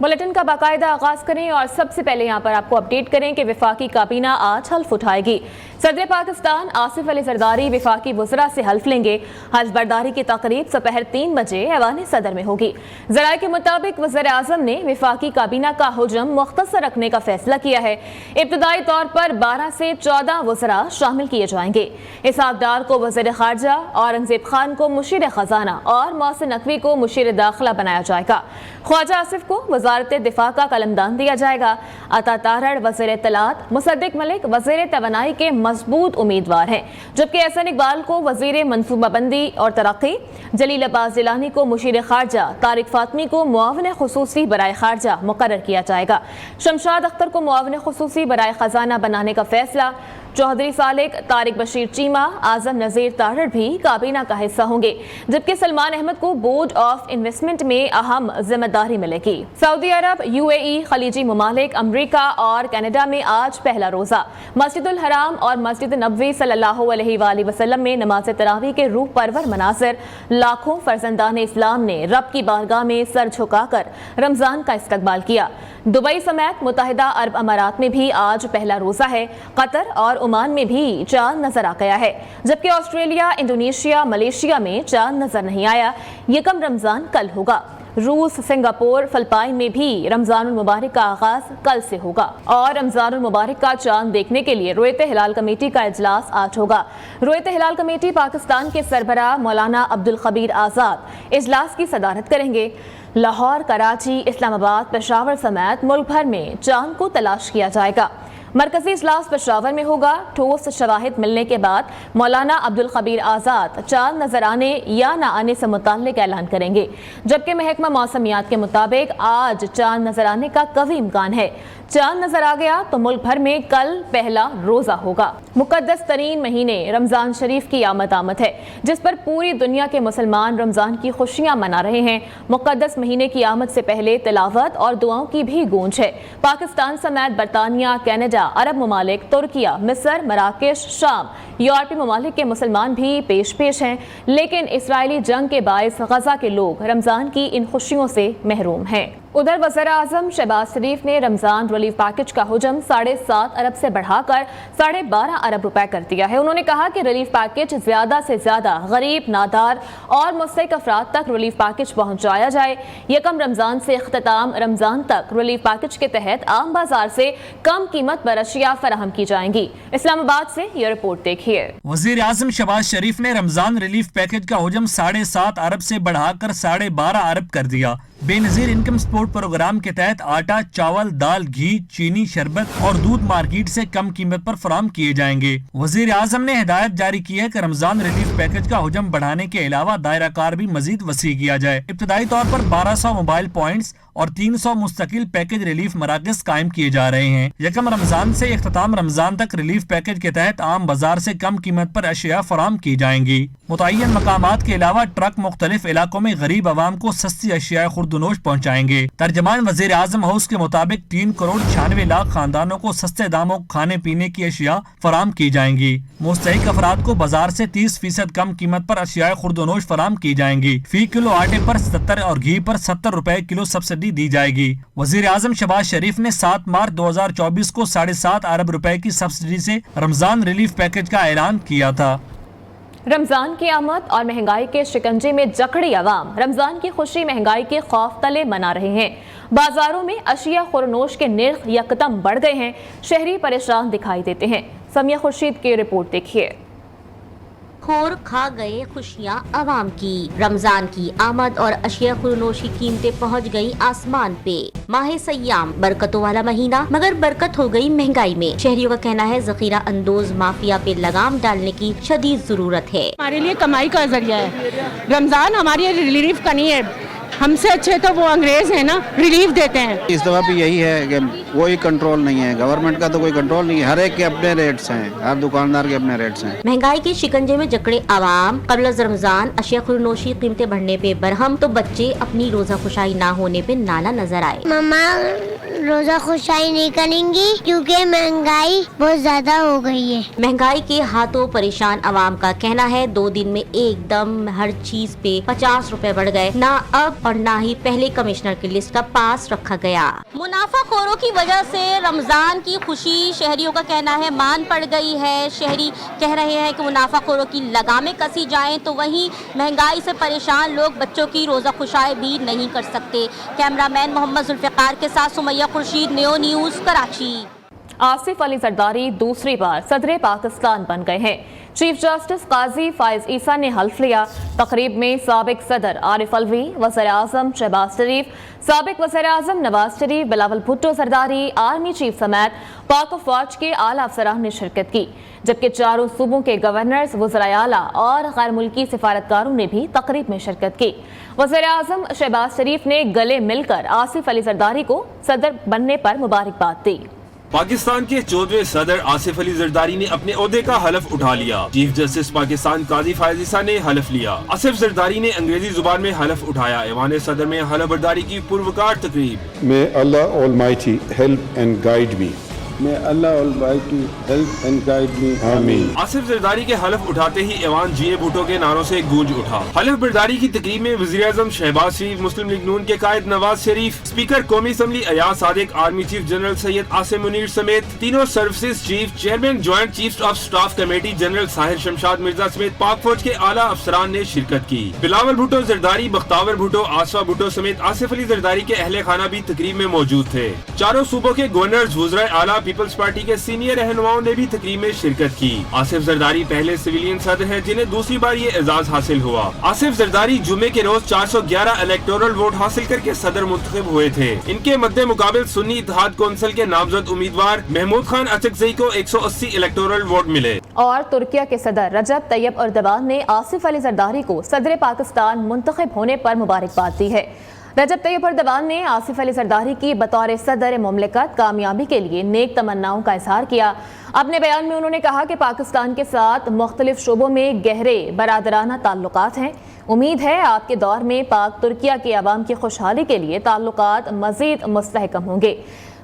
Bulletin का बाकायदा आगाज करें और सबसे पहले यहाँ पर आपको अपडेट करें कि वफाकी काबीना आज हल्फ उठाएगी। सदर पाकिस्तान आसिफ अली जरदारी वफाकी वज़रा से हल्फ लेंगे। हल्फ बर्दारी की तकरीब दोपहर 3 बजे ऐवान सदर में होगी। ज़राए के मुताबिक वज़ीर आज़म ने वफाकी काबीना का हुजम मुख्तसर रखने का फैसला किया है। इब्तदाई तौर पर 12 से 14 वज़रा शामिल किए जाएंगे। इसहाक डार को वज़ीर ख़ारजा, औरंगज़ेब खान को मुशीर ख़जाना और मोहसिन नकवी को मुशीर दाखिला बनाया जाएगा। ख्वाजा आसिफ को वज़ारत दिफा का कलमदान दिया जाएगा। अता तारड़ वज़ीर इत्तलात, मुसद्दिक मलिक वज़ीर तवानाई के मजबूत उम्मीदवार हैं, जबकि एहसन इकबाल को वज़ीर मनसूबाबंदी और तरक्की, जलील अब्बास जिलानी को मुशीर ख़ारजा, तारिक फातमी को मुआविन खुसूसी बराए ख़ारजा मुकर्रर किया जाएगा। शमशाद अख्तर को मुआविन खुसूसी बराए ख़जाना बनाने का फैसला। चौधरी सालिक, तारिक बशीर चीमा, आजम नज़ीर तारड़ भी काबीना का हिस्सा होंगे, जबकि सलमान अहमद को बोर्ड ऑफ इन्वेस्टमेंट में अहम जिम्मेदारी मिलेगी। सऊदी अरब, यूएई, खलीजी ममालिक, अमरीका और कनाडा में आज पहला रोज़ा। मस्जिदुल हराम और मस्जिद नबवी सल्लल्लाहु अलैहि वसल्लम में नमाज तरावी के रूह परवर मनासिर। लाखों फर्जंदान इस्लाम ने रब की बारगाह में सर झुकाकर रमज़ान का इस्तकबाल किया। दुबई समेत मुत्तहिदा अरब अमारात में भी आज पहला रोज़ा है। कतर और ओमान में भी चांद नजर आ गया है, जबकि ऑस्ट्रेलिया, इंडोनेशिया, मलेशिया में चांद नजर नहीं आया। यकम रमज़ान कल होगा। रूस, सिंगापुर, फिलिपाइन में भी रमज़ानुल मुबारक का आगाज कल से होगा और रमज़ानुल मुबारक का चांद देखने के लिए रुयत हिलाल कमेटी का इजलास आज होगा। रुयत हिलाल कमेटी पाकिस्तान के सरबराह मौलाना अब्दुल खबीर आज़ाद इजलास की सदारत करेंगे। लाहौर, कराची, इस्लामाबाद, पेशावर समेत मुल्क भर में चांद को तलाश किया जाएगा। मरकजी इजलास पेशावर में होगा। ठोस शवाहिद मिलने के बाद मौलाना अब्दुल खबीर आज़ाद चांद नजर आने या न आने से मुताल्लिक ऐलान करेंगे, जबकि महकमा मौसमियात के मुताबिक आज चांद नजर आने का कवी इम्कान है। चांद नजर आ गया तो मुल्क भर में कल पहला रोजा होगा। मुकद्दस तरीन महीने रमजान शरीफ की आमद है, जिस पर पूरी दुनिया के मुसलमान रमजान की खुशियां मना रहे हैं। मुकद्दस महीने की आमद से पहले तिलावत और दुआओं की भी गूंज है। पाकिस्तान समेत बरतानिया, कनाडा, अरब ममालिक, तुर्किया, मिस्र, मराकेश, शाम, यूरोपीय ममालिक के मुसलमान भी पेश हैं, लेकिन इसराइली जंग के बायस गजा के लोग रमजान की इन खुशियों से महरूम हैं। उधर वज़ीर आज़म शहबाज शरीफ ने रमजान रिलीफ पैकेज का हुजम 7.5 अरब से बढ़ाकर 12.5 अरब रुपए कर दिया है। उन्होंने कहा कि रिलीफ पैकेज ज्यादा से ज्यादा गरीब, नादार और मुस्तहिक अफराद तक रिलीफ पैकेज पहुंचाया जाए। यकम रमजान से इख्तिताम रमजान तक रिलीफ पैकेज के तहत आम बाजार से कम कीमत पर अशिया फराहम की जाएंगी। इस्लामाबाद से ये रिपोर्ट देखिए। वज़ीर आज़म शहबाज शरीफ ने रमजान रिलीफ पैकेज का हुजम 7.5 अरब से बढ़ाकर 12.5 अरब कर दिया। बेनजीर इनकम सपोर्ट प्रोग्राम के तहत आटा, चावल, दाल, घी, चीनी, शरबत और दूध मार्केट से कम कीमत पर फराहम किए जाएंगे। वज़ीर आज़म ने हिदायत जारी की है कि रमजान रिलीफ पैकेज का हुजम बढ़ाने के अलावा दायरा कार भी मजीद वसी किया जाए। इब्तदाई तौर पर 1200 मोबाइल पॉइंट्स और 300 मुस्तकिल पैकेज रिलीफ मराकज कायम किए जा रहे हैं। यकम रमजान से इख्तिताम रमजान तक रिलीफ पैकेज के तहत आम बाजार से कम कीमत पर अशिया फराहम की जाएंगी। मुतय्यन मकामात के अलावा ट्रक मुख्तलिफ इलाकों में गरीब आवाम को सस्ती अशिया खुर्दनोश पहुँचाएंगे। तर्जमान वज़ीर आज़म हाउस के मुताबिक 3 करोड़ 96 लाख खानदानों को सस्ते दामों खाने पीने की अशिया फराहम की जाएंगी। मुस्तहिक अफराद को बाजार से 30% कम कीमत पर अशिया खुर्दनोश फराहम की जाएंगी। फी किलो आटे पर 70 और घी पर 70 रुपए किलो सब्सिडी दी जाएगी। वज़ीर आज़म शहबाज शरीफ ने 7 मार्च 2024 को 7.5 अरब रुपए की सब्सिडी से रमजान रिलीफ पैकेज का ऐलान किया था। रमजान की आमद और महंगाई के शिकंजे में जकड़ी अवाम रमजान की खुशी महंगाई के खौफ तले मना रहे हैं। बाजारों में अशिया खुरनोश के निर्ख यकदम बढ़ गए हैं। शहरी परेशान दिखाई देते हैं। समिया खुर्शीद की रिपोर्ट देखिए। खोर खा गए खुशियाँ अवाम की। रमजान की आमद और अशिया खुरनोश की कीमतें पहुँच गई आसमान पे। माह सयाम बरकतों वाला महीना, मगर बरकत हो गई महंगाई में। शहरियों का कहना है जखीरा अंदोज माफिया पे लगाम डालने की शदीद जरूरत है। हमारे लिए कमाई का जरिया है रमजान, हमारे रिलीफ का नहीं है। हमसे अच्छे तो वो अंग्रेज है ना, रिलीफ देते हैं। इस दफा भी यही है कि कोई कंट्रोल नहीं है, गवर्नमेंट का तो कोई कंट्रोल नहीं है। हर एक के अपने रेट्स हैं, हर दुकानदार के अपने रेट्स हैं। महंगाई के शिकंजे में जकड़े आवाम कबल रमजान अशिया खुरनोशी कीमतें बढ़ने पे बरहम, तो बच्चे अपनी रोजा खुशाई ना होने पे नाला नजर आए। मम्मा रोजा खुशाई नहीं करेंगी क्योंकि महंगाई बहुत ज्यादा हो गई है। महंगाई के हाथों परेशान आवाम का कहना है 2 दिन में एकदम हर चीज पे 50 रुपए बढ़ गए, ना अब और ना ही पहले कमिश्नर की लिस्ट का पास रखा गया। मुनाफाखोरों की वजह से रमजान की खुशी शहरियों का कहना है मान पड़ गई है। शहरी कह रहे हैं कि मुनाफाखोरों की लगामें कसी जाएं, तो वहीं महंगाई से परेशान लोग बच्चों की रोजा खुशाई भी नहीं कर सकते। कैमरामैन मोहम्मद जुल्फिकार के साथ सुमैया खुर्शीद, नेओ न्यूज़, कराची। आसिफ अली जरदारी दूसरी बार सदर पाकिस्तान बन गए हैं। चीफ जस्टिस काजी फाइज ईसा ने हल्फ लिया। तकरीब में साबिक सदर आरिफ अलवी, वज़ीर आज़म शहबाज शरीफ, साबिक वज़ीर आज़म नवाज शरीफ, बिलावल भुट्टो जरदारी, आर्मी चीफ समेत पाक फौज के आला अफसरान ने शिरकत की, जबकि चारों सूबों के गवर्नर्स, वज़राए आला और गैर मुल्की सिफारतकारों ने भी तकरीब में शिरकत की। वज़ीर आज़म शहबाज शरीफ ने गले मिलकर आसिफ अली जरदारी को सदर बनने पर मुबारकबाद दी। पाकिस्तान के 14वें सदर आसिफ अली जरदारी ने अपने ओहदे का हलफ उठा लिया। चीफ जस्टिस पाकिस्तान काजी फाइज ईसा ने हलफ लिया। आसिफ जरदारी ने अंग्रेजी जुबान में हलफ उठाया। ऐवान सदर में हलफ बर्दारी की पुरवकार तकरीब। May Allah Almighty help and guide me. May Allah Almighty help and guide me. आमीन। आसिफ जरदारी के हलफ उठाते ही ऐवान जिए भुट्टो के नारों से गूंज उठा। हलफ बर्दारी की तकरीब में वज़ीर आज़म शहबाज शरीफ, मुस्लिम लीग नून के कायद नवाज शरीफ, स्पीकर कौमी assembly Ayaz Sadiq, army chief general Syed Asim Munir समेत तीनों services chief, chairman joint chief of staff committee general Sahir Shamshad Mirza समेत पाक फौज के आला अफसरान ने शिरकत की। बिलावल भुट्टो जरदारी, बख्तावर भुट्टो, आसफा भुट्टो समेत आसिफ अली जरदारी के अहले खाना भी तकरीब में मौजूद थे। चारों सूबों के गवर्नर्स, वज़राए आला, पीपल्स पार्टी के सीनियर रहनुमाओं ने भी तकरीब में शिरकत की। आसिफ जरदारी पहले सिविलियन सदर हैं जिन्हें दूसरी बार ये एजाज हासिल हुआ। आसिफ जरदारी जुमे के रोज 411 इलेक्टोरल वोट हासिल करके सदर मुंतखब हुए थे। इनके मद्दे मुकाबिल सुन्नी इत्तेहाद कौंसिल के नामजद उम्मीदवार महमूद खान अचकजई को 180 इलेक्टोरल वोट मिले। और तुर्किया के सदर रजब तैयब एर्दोगान ने आसिफ अली जरदारी को सदर पाकिस्तान मुंतखब होने पर मुबारकबाद दी है। रजब तैयब एर्दोगान ने आसिफ अली जरदारी की बतौर सदर मुमलिकत कामयाबी के लिए नेक तमन्नाओं का इजहार किया। अपने बयान में उन्होंने कहा कि पाकिस्तान के साथ मुख्तलिफ शोबों में गहरे बरादराना ताल्लुकात हैं। उम्मीद है आपके दौर में पाक तुर्किया के अवाम की खुशहाली के लिए ताल्लुकात मजीद मुस्तहकम होंगे।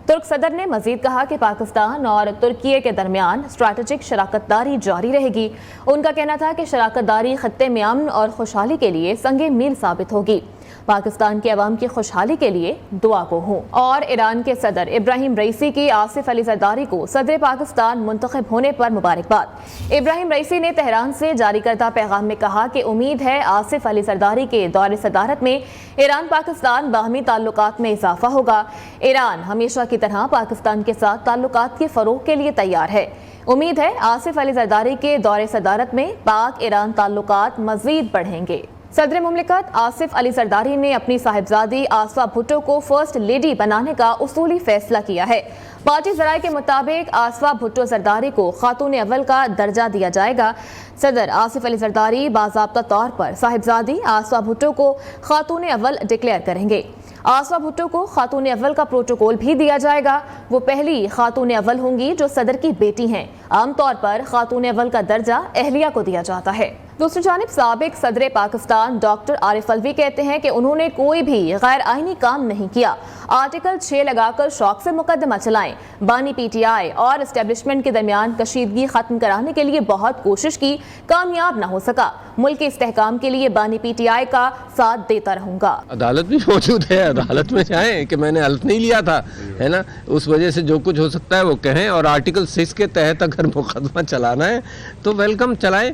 तुर्क सदर ने मजीद कहा कि पाकिस्तान और तुर्किया के दरमियान स्ट्रैटेजिक शराकतदारी जारी रहेगी। उनका कहना था कि शराकतदारी खत्ते में अमन और खुशहाली के लिए संगे मील साबित होगी। पाकिस्तान के अवाम की खुशहाली के लिए दुआ को हूँ। और ईरान के सदर इब्राहिम रईसी की आसिफ अली जरदारी को सदर पाकिस्तान मुंतखब होने पर मुबारकबाद। इब्राहिम रईसी ने तेहरान से जारी करदा पैगाम में कहा कि उम्मीद है आसिफ अली जरदारी के दौरे सदारत में ईरान पाकिस्तान बाहमी ताल्लुकात में इजाफा होगा। ईरान हमेशा की तरह पाकिस्तान के साथ ताल्लुकात के फरोग के लिए तैयार है। उम्मीद है आसिफ अली जरदारी के दौरे सदारत में पाक ईरान ताल्लुकात मजीद बढ़ेंगे। सदर मुमलिकत आसिफ अली जरदारी ने अपनी साहिबजादी आसफा भुट्टो को फर्स्ट लेडी बनाने का उसूली फैसला किया है। पार्टी जराये के मुताबिक आसफा भुट्टो जरदारी को खातून अव्वल का दर्जा दिया जाएगा। सदर आसिफ अली जरदारी बाज़ाब्ता तौर पर साहिबजादी आसफा भुट्टो को खातून अव्वल डिक्लेयर करेंगे। आसफा भुट्टो को खातून अव्वल का प्रोटोकॉल भी दिया जाएगा। वो पहली खातून अव्वल होंगी जो सदर की बेटी हैं। आमतौर पर खातून अव्वल का दर्जा अहलिया को दिया जाता है। दूसरी जानिब साबिक सदर पाकिस्तान डॉक्टर आरिफ अलवी कहते हैं कि उन्होंने कोई भी गैर आईनी काम नहीं किया। आर्टिकल 6 लगाकर शौक से मुकदमा चलाएं। बानी पीटीआई और एस्टेब्लिशमेंट के दरमियान कशीदगी खत्म कराने के लिए बहुत कोशिश की, कामयाब न हो सका। मुल्क के इस्तेहकाम के लिए बानी पीटीआई का साथ देता रहूंगा। अदालत भी मौजूद है, अदालत में जाएं कि मैंने हल्फ नहीं लिया था, है ना। उस वजह से जो कुछ हो सकता है वो कहें, और आर्टिकल 6 के तहत अगर मुकदमा चलाना है तो वेलकम चलाएं,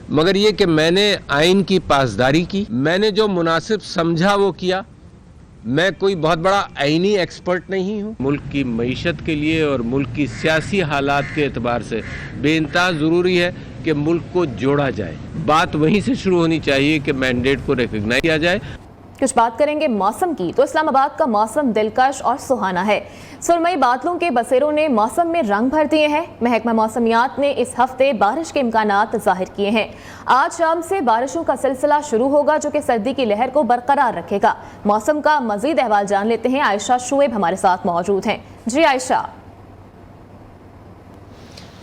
मगर ये कि मैंने आइन की पासदारी की, मैंने जो मुनासिब समझा वो किया। मैं कोई बहुत बड़ा आइनी एक्सपर्ट नहीं हूँ। मुल्क की मईशत के लिए और मुल्क की सियासी हालात के एतबार से बेइंतहा ज़रूरी है कि मुल्क को जोड़ा जाए। बात वहीं से शुरू होनी चाहिए कि मैंडेट को रिकग्नाइज किया जाए। कुछ बात करेंगे मौसम की, तो इस्लामाबाद का मौसम दिलकश और सुहाना है। सुरमई बादलों के बसेरों ने मौसम में रंग भर दिए हैं। महकमा मौसमियात ने इस हफ्ते बारिश के इम्कानात जाहिर किए हैं। आज शाम से बारिशों का सिलसिला शुरू होगा जो कि सर्दी की लहर को बरकरार रखेगा। मौसम का मजीद अहवाल जान लेते हैं। आयशा शुएब हमारे साथ मौजूद हैं। जी आयशा।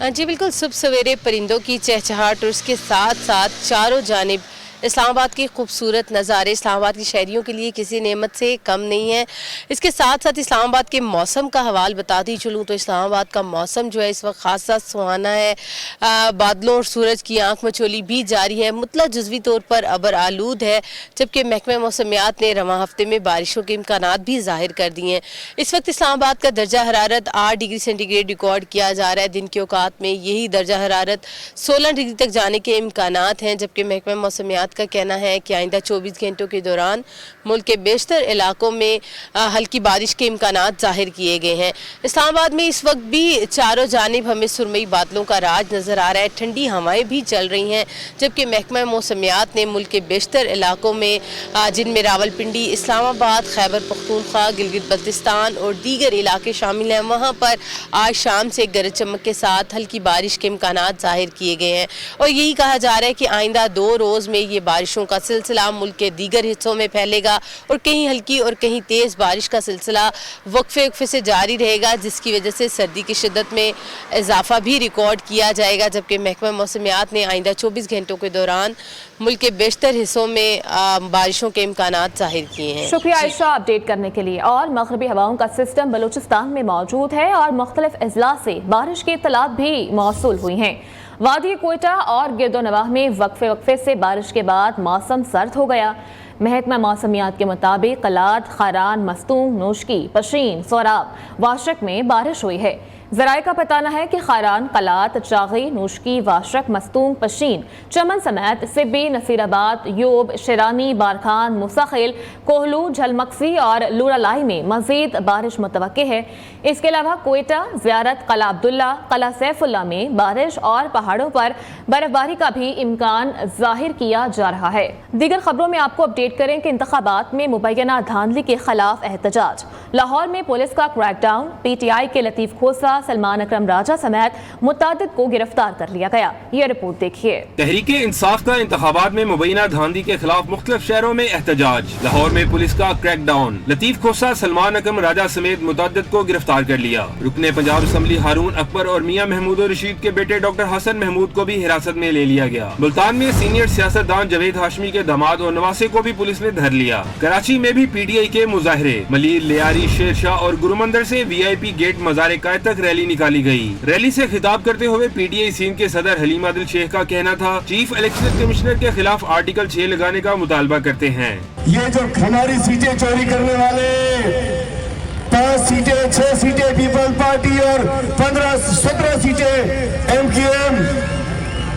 जी बिल्कुल, सुबह सवेरे परिंदों की चहचहाट और उसके साथ साथ चारों जानिब اسلام آباد کے خوبصورت نظارے اسلام آباد کی شہریوں کے لیے کسی نعمت سے کم نہیں ہے۔ اس کے ساتھ ساتھ اسلام آباد کے موسم کا حوال بتاتی چلوں تو اسلام آباد کا موسم جو ہے اس وقت خاصا سہانا ہے۔ بادلوں اور سورج کی آنکھ مچولی بھی جاری ہے، مطلع جزوی طور پر ابر آلود ہے، جبکہ محکمہ موسمیات نے رواں ہفتے میں بارشوں کے امکانات بھی ظاہر کر دیے ہیں۔ اس وقت اسلام آباد کا درجہ حرارت 8 ڈگری سینٹی گریڈ ریکارڈ کیا جا رہا ہے۔ دن کے اوقات میں یہی درجہ حرارت 16 ڈگری تک جانے کے امکانات ہیں، جبکہ محکمہ موسمیات کا کہنا ہے کہ آئندہ 24 گھنٹوں کے دوران ملک کے بیشتر علاقوں میں ہلکی بارش کے امکانات ظاہر کیے گئے ہیں۔ اسلام آباد میں اس وقت بھی چاروں جانب ہمیں سرمئی بادلوں کا راج نظر آ رہا ہے، ٹھنڈی ہوائیں بھی چل رہی ہیں، جبکہ محکمہ موسمیات نے ملک کے بیشتر علاقوں میں جن میں راولپنڈی، اسلام آباد، خیبر پختونخوا، گلگت بلتستان اور دیگر علاقے شامل ہیں، وہاں پر آج شام سے گرج چمک کے ساتھ ہلکی بارش کے امکانات ظاہر کیے گئے ہیں، اور یہی کہا جا رہا ہے کہ آئندہ 2 روز میں یہ بارشوں کا سلسلہ ملک کے دیگر حصوں میں پھیلے گا اور کہیں ہلکی اور کہیں تیز بارش کا سلسلہ وقفے سے جاری رہے گا، جس کی وجہ سے سردی کی شدت میں اضافہ بھی ریکارڈ کیا جائے گا، جبکہ محکمہ موسمیات نے آئندہ 24 گھنٹوں کے دوران ملک کے بیشتر حصوں میں بارشوں کے امکانات ظاہر کیے ہیں۔ شکریہ عائشہ اپڈیٹ کرنے کے لیے۔ اور مغربی ہواؤں کا سسٹم بلوچستان میں موجود ہے اور مختلف اضلاع سے بارش کی اطلاعات بھی موصول ہوئی ہیں۔ وادی کوئٹہ اور گرد و نواح میں وقفے سے بارش کے بعد موسم سرد ہو گیا۔ محکمہ موسمیات کے مطابق قلات، خاران، مستونگ، نوشکی، پشین، سوراب، واشک میں بارش ہوئی ہے۔ ذرائع کا بتانا ہے کہ خاران، قلات، چاغی، نوشکی، واشک، مستونگ، پشین، چمن سمیت سبی، نصیر آباد، یوب، شیرانی، بارکھان، مساخیل، کوہلو، جھلمکسی اور لورالائی میں مزید بارش متوقع ہے۔ اس کے علاوہ کوئٹہ، زیارت، قلعہ عبداللہ، قلعہ سیف اللہ میں بارش اور پہاڑوں پر برف باری کا بھی امکان ظاہر کیا جا رہا ہے۔ دیگر خبروں میں آپ کو اپڈیٹ کریں کہ انتخابات میں مبینہ دھاندلی کے خلاف احتجاج۔ لاہور میں پولیس کا crackdown, P T I کے لطیف کھوسہ، سلمان اکرم راجہ سمیت متعدد کو گرفتار کر لیا گیا۔ یہ رپورٹ دیکھیے۔ تحریک انصاف کا انتخابات میں مبینہ دھاندلی کے خلاف مختلف شہروں میں احتجاج۔ لاہور میں پولیس کا کریک ڈاؤن، لطیف کھوسہ، سلمان اکرم راجہ سمیت متعدد کو گرفتار کر لیا۔ رکن پنجاب اسمبلی ہارون اکبر اور میاں محمود الرشید کے بیٹے ڈاکٹر حسن محمود کو بھی حراست میں لے لیا گیا۔ ملتان میں سینئر سیاستدان جاوید ہاشمی کے داماد اور نواسے کو بھی پولیس نے دھر لیا۔ کراچی میں بھی پی ٹی آئی کے مظاہرے، ملیر، لیاری، شیر شاہ اور گرومندر سے وی آئی پی گیٹ مزار قائد تک ریلی نکالی گئی۔ ریلی سے خطاب کرتے ہوئے پی ٹی آئی سندھ کے صدر حلیم عادل شیخ کا کہنا تھا، چیف الیکشن کمشنر کے خلاف آرٹیکل 6 لگانے کا مطالبہ کرتے ہیں۔ یہ جو ہماری سیٹیں چوری کرنے والے 5 سیٹیں 6 سیٹیں پیپل پارٹی اور 17 سیٹیں ایم کیو ایم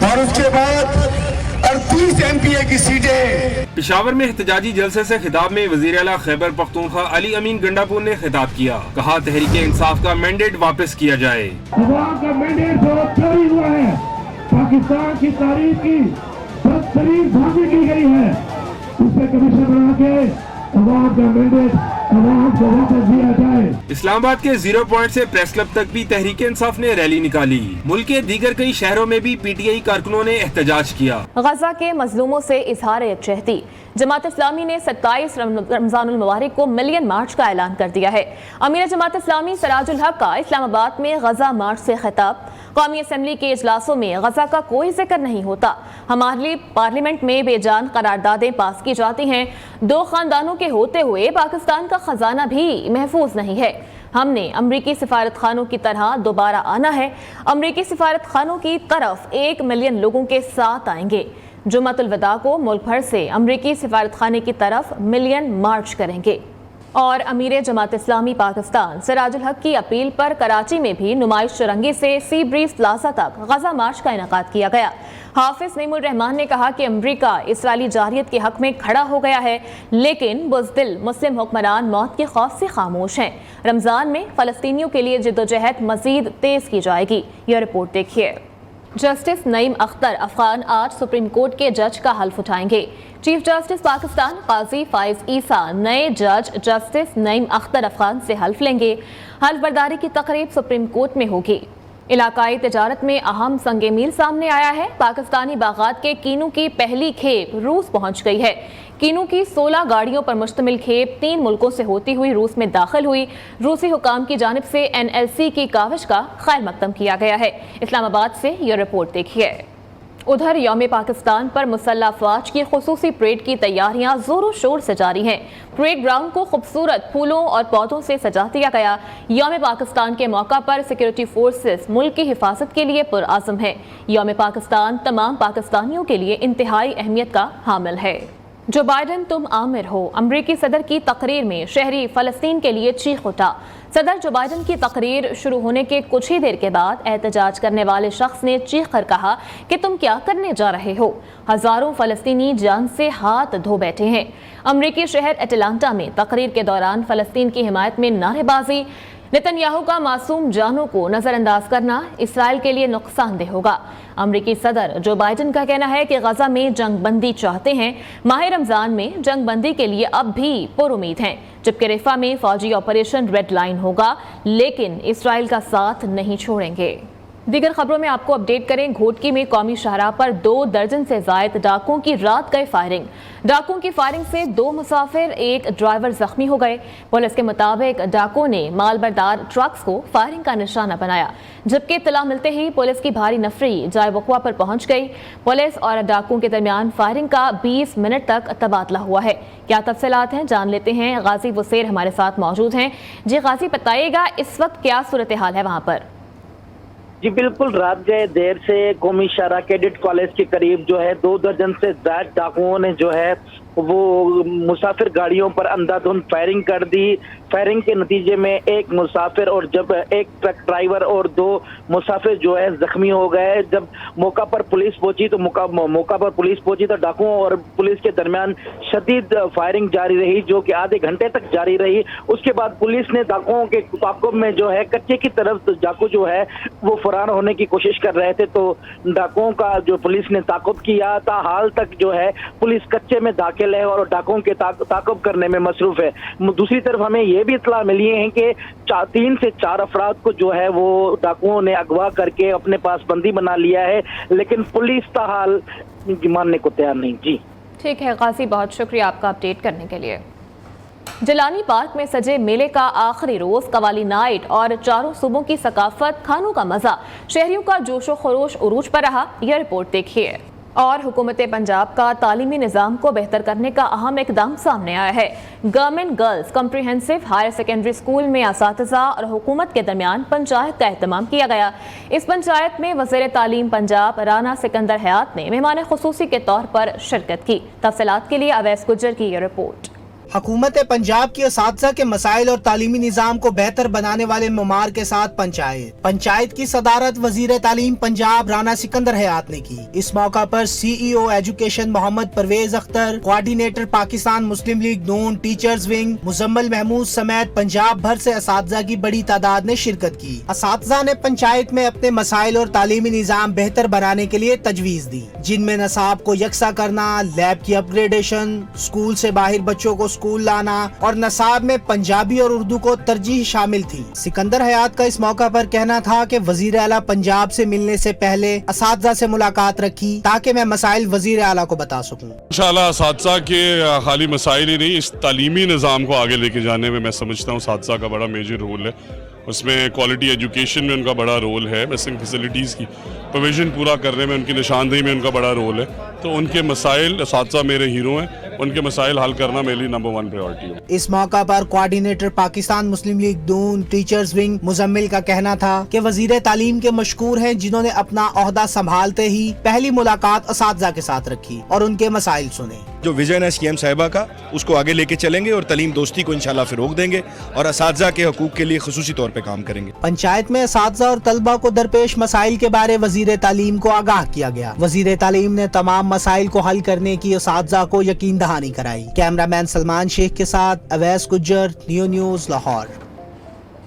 اور اس کے بعد 38 ایم پی اے کی سیٹیں۔ پشاور میں احتجاجی جلسے سے خطاب میں وزیر اعلیٰ خیبر پختونخوا علی امین گنڈاپور نے خطاب کیا، کہا تحریک انصاف کا مینڈیٹ واپس کیا جائے۔ عوام کا مینڈیٹ جو جاری ہوا ہے، پاکستان کی تاریخ کی بدترین دھاندلی کی گئی ہے، اسے کمیشن بنا کے عوام کا مینڈیٹ عوام کو واپس دیا جائے۔ اسلام آباد کے 0 پوائنٹ سے پریس کلب تک بھی تحریک انصاف نے ریلی نکالی۔ ملک کے دیگر کئی شہروں میں بھی پی ٹی آئی کارکنوں نے احتجاج کیا۔ غزہ کے مظلوموں سے اظہار یکجہتی، جماعت اسلامی نے 27 رمضان المبارک کو ملین مارچ کا اعلان کر دیا ہے۔ امیر جماعت اسلامی سراج الحق کا اسلام آباد میں غزہ مارچ سے خطاب، قومی اسمبلی کے اجلاسوں میں غزہ کا کوئی ذکر نہیں ہوتا، ہمارے پارلیمنٹ میں بے جان قراردادیں پاس کی جاتی ہیں، 2 خاندانوں کے ہوتے ہوئے پاکستان کا خزانہ بھی محفوظ نہیں ہے، ہم نے امریکی سفارت خانوں کی طرح دوبارہ آنا ہے، امریکی سفارت خانوں کی طرف 1 ملین لوگوں کے ساتھ آئیں گے، جمعۃ الوداع کو ملک بھر سے امریکی سفارت خانے کی طرف ملین مارچ کریں گے۔ اور امیر جماعت اسلامی پاکستان سراج الحق کی اپیل پر کراچی میں بھی نمائش چرنگی سے سی بریز پلازا تک غزہ مارچ کا انعقاد کیا گیا۔ حافظ نعیم الرحمان نے کہا کہ امریکہ اسرائیلی جارحیت کے حق میں کھڑا ہو گیا ہے، لیکن بزدل مسلم حکمران موت کے خوف سے خاموش ہیں۔ رمضان میں فلسطینیوں کے لیے جدوجہد مزید تیز کی جائے گی۔ یہ رپورٹ دیکھیے۔ جسٹس نعیم اختر افغان آج سپریم کورٹ کے جج کا حلف اٹھائیں گے۔ چیف جسٹس پاکستان قاضی فائز عیسیٰ نئے جج جسٹس نعیم اختر افغان سے حلف لیں گے۔ حلف برداری کی تقریب سپریم کورٹ میں ہوگی۔ علاقائی تجارت میں اہم سنگ میل سامنے آیا ہے۔ پاکستانی باغات کے کینو کی پہلی کھیپ روس پہنچ گئی ہے۔ کینو کی 16 گاڑیوں پر مشتمل کھیپ 3 ملکوں سے ہوتی ہوئی روس میں داخل ہوئی۔ روسی حکام کی جانب سے NLC کی کاوش کا خیر مقدم کیا گیا ہے۔ اسلام آباد سے یہ رپورٹ دیکھیے۔ उधर यौम पाकिस्तान पर मुसल्लह अफवाज की खुसूसी परेड की तैयारियां जोरों शोर से जारी हैं। परेड ग्राउंड को खूबसूरत फूलों और पौधों से सजा दिया गया। यौम पाकिस्तान के मौका पर सिक्योरिटी फोर्सेस मुल्क की हिफाजत के लिए पुरआज़म है। यौम पाकिस्तान तमाम पाकिस्तानियों के लिए इंतहाई अहमियत का हामिल है। जो बाइडन तुम आमिर हो, अमरीकी सदर की तकरीर में शहरी फ़लस्तीन के लिए चीख उठा। सदर जो बाइडन की तकरीर शुरू होने के कुछ ही देर के बाद एहतजाज करने वाले शख्स ने चीख कर कहा कि तुम क्या करने जा रहे हो। हजारों फ़लस्तीनी जान से हाथ धो बैठे हैं। अमरीकी शहर एटलांटा में तकरीर के दौरान फ़लस्तीन की हिमायत में नारेबाजी, नेतन्याहू का मासूम जानों को नजरअंदाज करना इसराइल के लिए नुकसानदेह होगा। अमरीकी सदर जो बाइडन का कहना है कि गजा में जंग बंदी चाहते हैं, माह रमजान में जंग बंदी के लिए अब भी पुरुमीद हैं, जबकि रिफा में फौजी ऑपरेशन रेड लाइन होगा, लेकिन इसराइल का साथ नहीं छोड़ेंगे। दीगर खबरों में आपको अपडेट करें, घोटकी में कौमी शाहराह पर 2 दर्जन से जायद डाकुओं की रात गए फायरिंग। डाकुओं की फायरिंग से 2 मुसाफिर, 1 ड्राइवर जख्मी हो गए। पुलिस के मुताबिक डाकुओं ने मालबरदार ट्रक्स को फायरिंग का निशाना बनाया, जबकि इत्तला मिलते ही पुलिस की भारी नफरी जाए वक़्वा पर पहुंच गई। पुलिस और डाकुओं के दरमियान फायरिंग का 20 मिनट तक तबादला हुआ है। क्या तफसीलात हैं, जान लेते हैं। गाजी वसीर हमारे साथ मौजूद हैं। जी गाजी, बताइएगा इस वक्त क्या सूरत हाल है वहाँ पर? जी बिल्कुल, रात गए देर से कौमी शाहराह कैडेट कॉलेज के करीब जो है 2 दर्जन से ज्यादा डाकुओं ने जो है वो मुसाफिर गाड़ियों पर अंधाधुंध फायरिंग कर दी। फायरिंग के नतीजे में 1 मुसाफिर और जब 1 ट्रक ड्राइवर और 2 मुसाफिर जो है जख्मी हो गए। जब मौका पर पुलिस पहुंची तो डाकुओं और पुलिस के दरमियान शदीद फायरिंग जारी रही, जो कि आधे घंटे तक जारी रही। उसके बाद पुलिस ने डाकुओं के ताक़ुब में जो है कच्चे की तरफ डाकू जो है वो फरार होने की कोशिश कर रहे थे, तो डाकुओं का जो पुलिस ने ताक़ुब किया था। हाल तक जो है पुलिस कच्चे में दाखिल है और डाकुओं के ताक़ुब करने में मसरूफ है। दूसरी तरफ हमें ये भी इत्तला मिली है कि 3 से 4 अफराद को जो है वो डाकुओं ने अगवा करके अपने पास बंदी बना लिया है, लेकिन पुलिस ताहाल मानने को तैयार नहीं। जी ठीक है गाजी, बहुत शुक्रिया आपका अपडेट करने के लिए। जिलानी पार्क में सजे मेले का आखिरी रोज कवाली नाइट और चारों सूबों की सकाफत, खानों का मजा, शहरियों का जोशो खरोश उरूज पर रहा। यह रिपोर्ट देखिए। और हुकूमत पंजाब का तालीमी निज़ाम को बेहतर करने का अहम इकदाम सामने आया है। Government girls comprehensive higher secondary school में असातिज़ा और हुकूमत के दरमियान पंचायत का एहतमाम किया गया। इस पंचायत में वज़ीर तालीम पंजाब राना सिकंदर हयात ने मेहमान खुसूसी के तौर पर शिरकत की। तफसीलात के लिए अवैस गुज्जर की ये रिपोर्ट। हुकूमत पंजाब की असातिज़ा के मसाइल और तालीमी निज़ाम को बेहतर बनाने वाले ममार के साथ पंचायत की सदारत वज़ीर तालीम पंजाब राना सिकंदर हयात ने की। इस मौका पर CEO education Mohammad Parvez Akhtar, coordinator Pakistan Muslim League Noon, teachers wing Muzammil Mahmood समेत पंजाब भर से असातिज़ा की बड़ी तादाद ने शिरकत की। असातिज़ा ने पंचायत में अपने मसाइल और तालीमी निज़ाम बेहतर बनाने के लिए तजवीज़ दी, जिनमें नसाब को यकसा करना, लैब की अपग्रेडेशन, स्कूल से बाहर बच्चों को स्कूल लाना और नसाब में पंजाबी और उर्दू को तरजीह शामिल थी। सिकंदर हयात का इस मौका पर कहना था कि वजीर आला पंजाब से मिलने से पहले असातिज़ा से मुलाकात रखी ताकि मैं मसाइल वजीर आला को बता सकूं। इंशाल्लाह असातिज़ा के खाली मसाइल ही नहीं, इस तालीमी निज़ाम को आगे लेके जाने में मैं समझता हूँ असातिज़ा का बड़ा मेजर रोल है। उसमें क्वालिटी एजुकेशन में उनका बड़ा रोल है, बेसिक फैसिलिटीज़ की प्रोविजन पूरा करने में, उनकी निशानदेही में उनका बड़ा रोल है। तो उनके मसाइल, असातिज़ा मेरे हीरो हैं, उनके मसाइल हल करना मेरे लिए नंबर 1 प्रायोरिटी है। इस मौका पर coordinator Pakistan Muslim League Noon, teachers wing Muzammil का कहना था कि वजीर तालीम के मशकूर हैं जिन्होंने अपना ओहदा संभालते ही पहली मुलाकात असातिज़ा के साथ रखी और उनके मसाइल सुने। जो विजन है CM साहिबा का, उसको आगे लेके चलेंगे और तालीम दोस्ती को इंशाल्लाह फ़रोग़ देंगे और असातिज़ा के हकूक़ के लिए ख़ुसूसी तौर पे काम करेंगे। पंचायत में असातिज़ा और तलबा को दरपेश मसाइल के बारे वजीर तालीम को आगाह किया गया। वजीर तालीम ने तमाम मसाइल को हल करने की असातिज़ा को यकीन दहानी कराई। कैमरामैन सलमान शेख के साथ अवैस गुज्जर, नियो न्यूज़, लाहौर।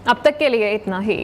अब तक के लिए इतना ही।